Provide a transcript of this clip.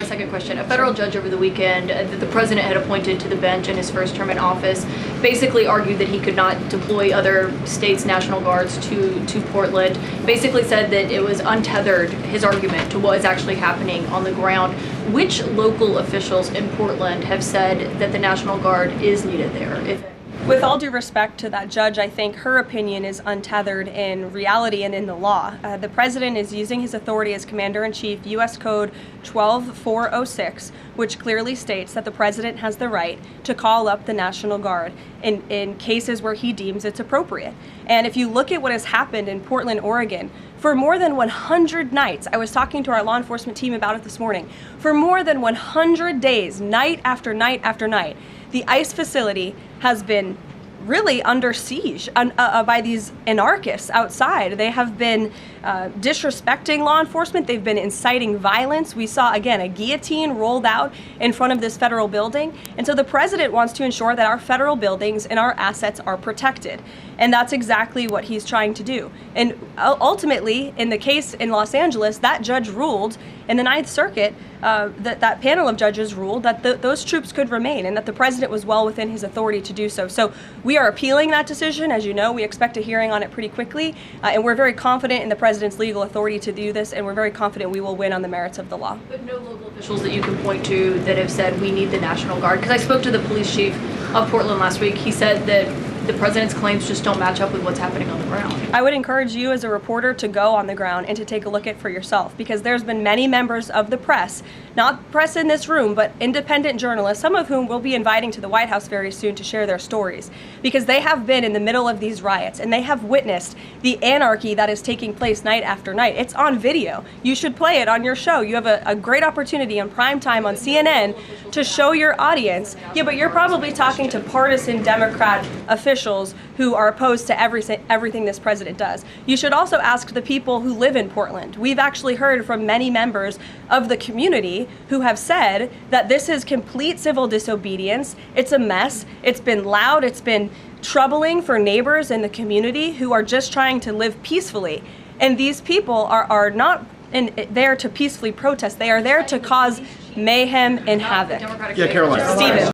second question. A federal judge over the weekend that the president had appointed to the bench in his first term in office basically argued that he could not deploy other states' National Guards to Portland. Basically said that it was untethered, his argument, to what is actually happening on the ground. Which local officials in Portland have said that the National Guard is needed there? With all due respect to that judge, I think her opinion is untethered in reality and in the law. The president is using his authority as Commander-in-Chief, U.S. Code 12406, which clearly states that the president has the right to call up the National Guard in cases where he deems it's appropriate. And if you look at what has happened in Portland, Oregon, for more than 100 nights, I was talking to our law enforcement team about it this morning, for more than 100 days, night after night after night, the ICE facility has been really under siege by these anarchists outside. They have been disrespecting law enforcement. They've been inciting violence. We saw, again, a guillotine rolled out in front of this federal building. And so the president wants to ensure that our federal buildings and our assets are protected. And that's exactly what he's trying to do. And ultimately, in the case in Los Angeles, that judge ruled in the Ninth Circuit, that panel of judges ruled that those troops could remain and that the president was well within his authority to do so. So we are appealing that decision. As you know, we expect a hearing on it pretty quickly, and we're very confident in the president's legal authority to do this, and we're very confident we will win on the merits of the law. But no local officials that you can point to that have said we need the National Guard? Because I spoke to the police chief of Portland last week. He said that the president's claims just don't match up with what's happening on the ground. I would encourage you as a reporter to go on the ground and to take a look at for yourself, because there's been many members of the press, not press in this room, but independent journalists, some of whom we'll be inviting to the White House very soon to share their stories, because they have been in the middle of these riots and they have witnessed the anarchy that is taking place night after night. It's on video. You should play it on your show. You have a great opportunity on prime time on CNN to show your audience. Yeah, but you're probably talking to partisan Democrat officials who are opposed to everything this president does. You should also ask the people who live in Portland. We've actually heard from many members of the community who have said that this is complete civil disobedience. It's a mess. It's been loud. It's been troubling for neighbors in the community who are just trying to live peacefully. And these people are not there to peacefully protest. They are there to cause mayhem and havoc. Yeah, Caroline. Stephen.